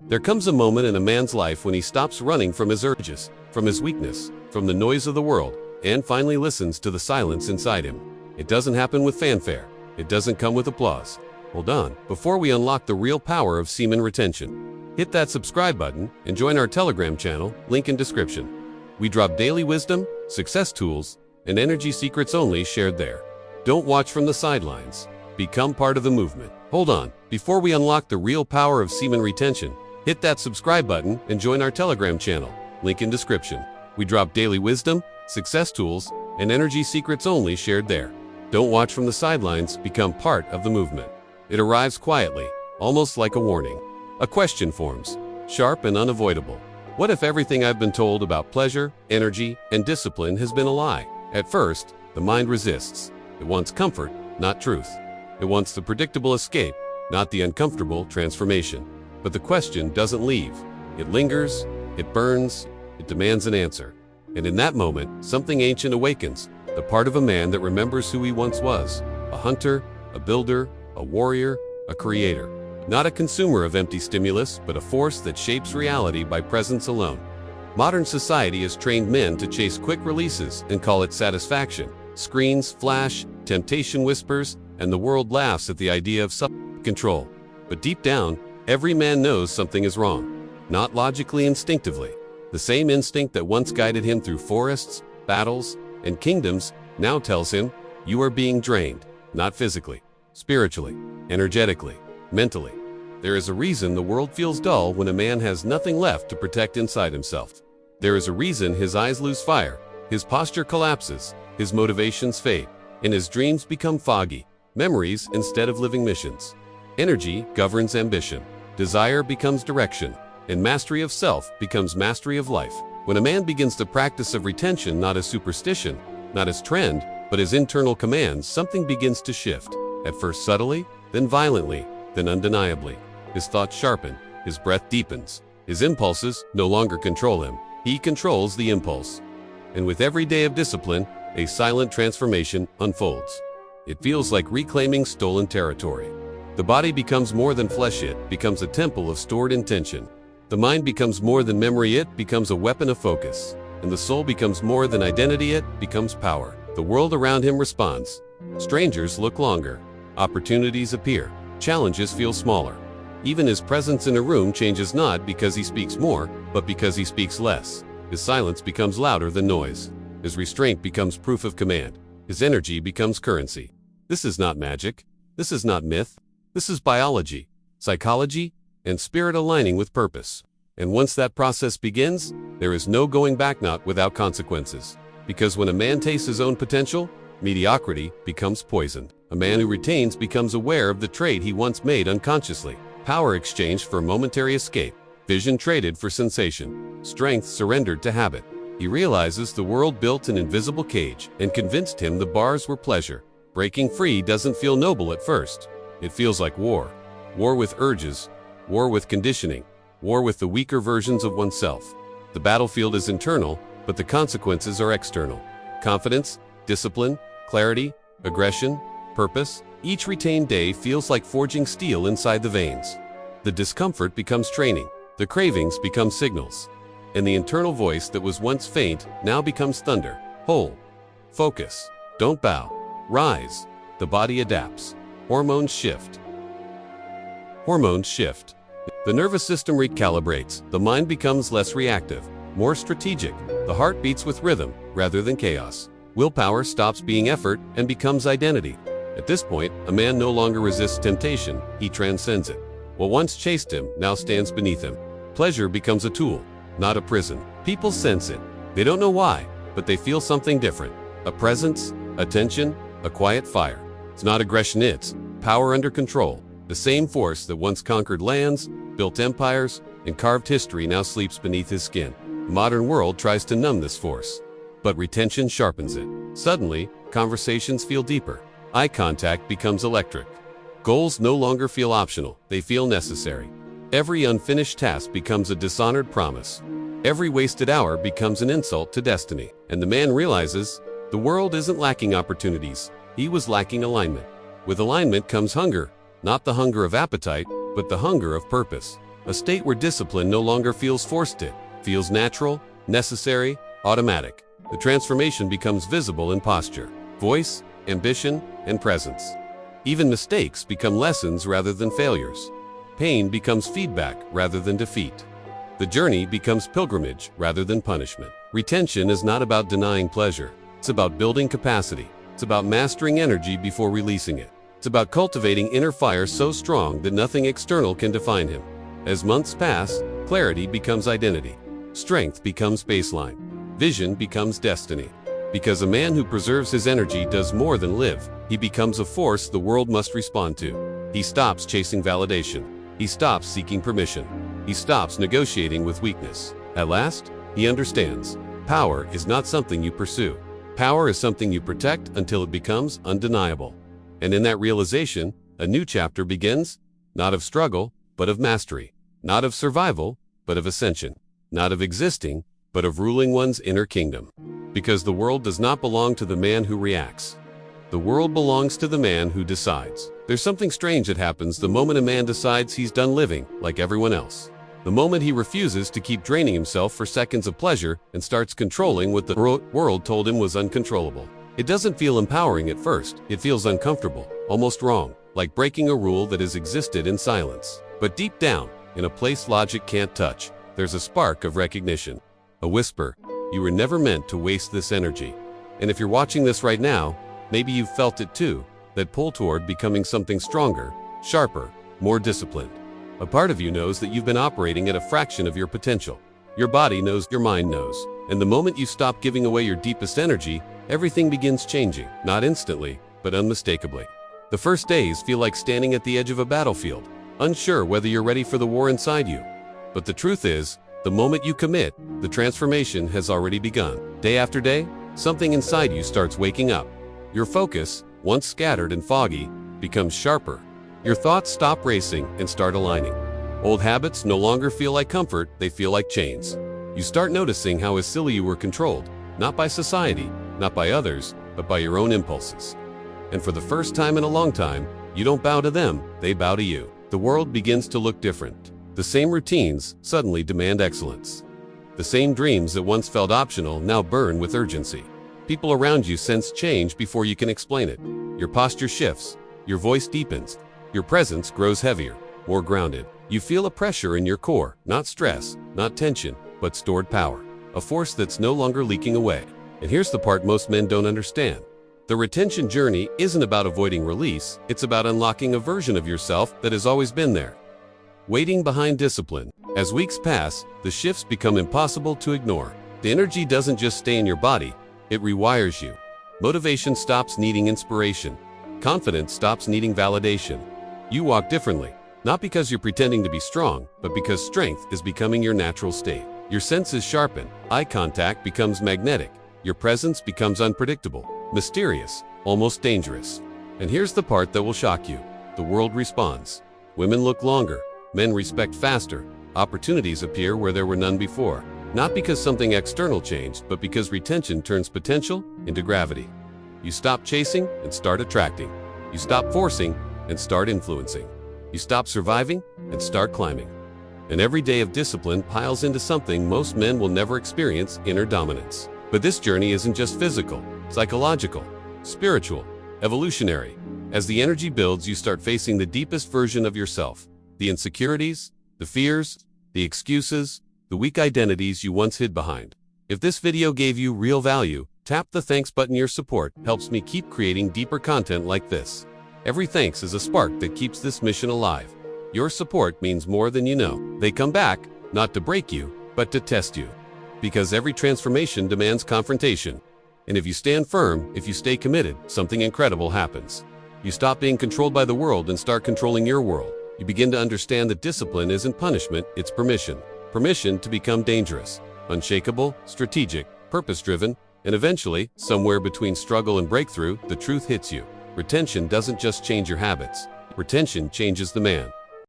There comes a moment in a man's life when he stops running from his urges, from his weakness, from the noise of the world, and finally listens to the silence inside him. It doesn't happen with fanfare. It doesn't come with applause. Hold on, before we unlock the real power of semen retention, hit that subscribe button and join our Telegram channel, link in description. We drop daily wisdom, success tools, and energy secrets only shared there. Don't watch from the sidelines. Become part of the movement. Hold on, before we unlock the real power of semen retention, hit that subscribe button and join our Telegram channel, link in description. We drop daily wisdom, success tools, and energy secrets only shared there. Don't watch from the sidelines, become part of the movement. It arrives quietly, almost like a warning. A question forms, sharp and unavoidable. What if everything I've been told about pleasure, energy, and discipline has been a lie? At first, the mind resists. It wants comfort, not truth. It wants the predictable escape, not the uncomfortable transformation. But the question doesn't leave. It lingers, it burns, it demands an answer. And in that moment, something ancient awakens, the part of a man that remembers who he once was, a hunter, a builder, a warrior, a creator. Not a consumer of empty stimulus, but a force that shapes reality by presence alone. Modern society has trained men to chase quick releases and call it satisfaction. Screens flash, temptation whispers, and the world laughs at the idea of self-control. But deep down, every man knows something is wrong. Not logically, instinctively. The same instinct that once guided him through forests, battles, and kingdoms now tells him, you are being drained, not physically, spiritually, energetically, mentally. There is a reason the world feels dull when a man has nothing left to protect inside himself. There is a reason his eyes lose fire, his posture collapses, his motivations fade, and his dreams become foggy, memories instead of living missions. Energy governs ambition. Desire becomes direction, and mastery of self becomes mastery of life. When a man begins the practice of retention not as superstition, not as trend, but as internal commands, something begins to shift. At first subtly, then violently, then undeniably. His thoughts sharpen, his breath deepens. His impulses no longer control him. He controls the impulse. And with every day of discipline, a silent transformation unfolds. It feels like reclaiming stolen territory. The body becomes more than flesh, it becomes a temple of stored intention. The mind becomes more than memory, it becomes a weapon of focus. And the soul becomes more than identity, it becomes power. The world around him responds. Strangers look longer. Opportunities appear. Challenges feel smaller. Even his presence in a room changes not because he speaks more, but because he speaks less. His silence becomes louder than noise. His restraint becomes proof of command. His energy becomes currency. This is not magic. This is not myth. This is biology, psychology, and spirit aligning with purpose. And once that process begins, there is no going back, not without consequences. Because when a man tastes his own potential, mediocrity becomes poisoned. A man who retains becomes aware of the trade he once made unconsciously. Power exchanged for momentary escape. Vision traded for sensation. Strength surrendered to habit. He realizes the world built an invisible cage and convinced him the bars were pleasure. Breaking free doesn't feel noble at first. It feels like war. War with urges. War with conditioning. War with the weaker versions of oneself. The battlefield is internal, but the consequences are external. Confidence, discipline, clarity, aggression, purpose. Each retained day feels like forging steel inside the veins. The discomfort becomes training. The cravings become signals. And the internal voice that was once faint now becomes thunder. Hold. Focus. Don't bow. Rise. The body adapts. Hormones shift. Hormones shift. The nervous system recalibrates. The mind becomes less reactive, more strategic. The heart beats with rhythm rather than chaos. Willpower stops being effort and becomes identity. At this point, a man no longer resists temptation, he transcends it. What once chased him now stands beneath him. Pleasure becomes a tool, not a prison. People sense it. They don't know why, but they feel something different. A presence, a tension, a quiet fire. It's not aggression, it's power under control. The same force that once conquered lands, built empires, and carved history now sleeps beneath his skin. The modern world tries to numb this force, but retention sharpens it. Suddenly, conversations feel deeper. Eye contact becomes electric. Goals no longer feel optional, they feel necessary. Every unfinished task becomes a dishonored promise. Every wasted hour becomes an insult to destiny. And the man realizes the world isn't lacking opportunities, he was lacking alignment. With alignment comes hunger, not the hunger of appetite, but the hunger of purpose. A state where discipline no longer feels forced, it feels natural, necessary, automatic. The transformation becomes visible in posture, voice, ambition, and presence. Even mistakes become lessons rather than failures. Pain becomes feedback rather than defeat. The journey becomes pilgrimage rather than punishment. Retention is not about denying pleasure. It's about building capacity. It's about mastering energy before releasing it. It's about cultivating inner fire so strong that nothing external can define him. As months pass, clarity becomes identity. Strength becomes baseline. Vision becomes destiny. Because a man who preserves his energy does more than live. He becomes a force the world must respond to. He stops chasing validation. He stops seeking permission. He stops negotiating with weakness. At last, he understands. Power is not something you pursue. Power is something you protect until it becomes undeniable. And in that realization, a new chapter begins, not of struggle, but of mastery. Not of survival, but of ascension. Not of existing, but of ruling one's inner kingdom. Because the world does not belong to the man who reacts. The world belongs to the man who decides. There's something strange that happens the moment a man decides he's done living like everyone else. The moment he refuses to keep draining himself for seconds of pleasure and starts controlling what the world told him was uncontrollable. It doesn't feel empowering at first. It feels uncomfortable, almost wrong, like breaking a rule that has existed in silence. But deep down, in a place logic can't touch, there's a spark of recognition. A whisper, you were never meant to waste this energy. And if you're watching this right now, maybe you've felt it too, that pull toward becoming something stronger, sharper, more disciplined. A part of you knows that you've been operating at a fraction of your potential. Your body knows, your mind knows. And the moment you stop giving away your deepest energy, everything begins changing, not instantly, but unmistakably. The first days feel like standing at the edge of a battlefield, unsure whether you're ready for the war inside you. But the truth is, the moment you commit, the transformation has already begun. Day after day, something inside you starts waking up. Your focus, once scattered and foggy, becomes sharper. Your thoughts stop racing and start aligning. Old habits no longer feel like comfort, they feel like chains. You start noticing how silly you were controlled, not by society, not by others, but by your own impulses. And for the first time in a long time, you don't bow to them, they bow to you. The world begins to look different. The same routines suddenly demand excellence. The same dreams that once felt optional now burn with urgency. People around you sense change before you can explain it. Your posture shifts, your voice deepens, your presence grows heavier, more grounded. You feel a pressure in your core, not stress, not tension, but stored power. A force that's no longer leaking away. And here's the part most men don't understand. The retention journey isn't about avoiding release, it's about unlocking a version of yourself that has always been there. Waiting behind discipline. As weeks pass, the shifts become impossible to ignore. The energy doesn't just stay in your body, it rewires you. Motivation stops needing inspiration. Confidence stops needing validation. You walk differently, not because you're pretending to be strong, but because strength is becoming your natural state. Your senses sharpen, eye contact becomes magnetic, your presence becomes unpredictable, mysterious, almost dangerous. And here's the part that will shock you. The world responds. Women look longer, men respect faster, opportunities appear where there were none before. Not because something external changed, but because retention turns potential into gravity. You stop chasing and start attracting. You stop forcing and start influencing. You stop surviving and start climbing. And every day of discipline piles into something most men will never experience: inner dominance. But this journey isn't just physical, psychological, spiritual, evolutionary. As the energy builds, you start facing the deepest version of yourself. The insecurities, the fears, the excuses, the weak identities you once hid behind. If this video gave you real value, tap the thanks button. Your support helps me keep creating deeper content like this. Every thanks is a spark that keeps this mission alive. Your support means more than you know. They come back, not to break you, but to test you. Because every transformation demands confrontation. And if you stand firm, if you stay committed, something incredible happens. You stop being controlled by the world and start controlling your world. You begin to understand that discipline isn't punishment, it's permission. Permission to become dangerous, unshakable, strategic, purpose-driven, and eventually, somewhere between struggle and breakthrough, the truth hits you. Retention doesn't just change your habits. Retention changes the man.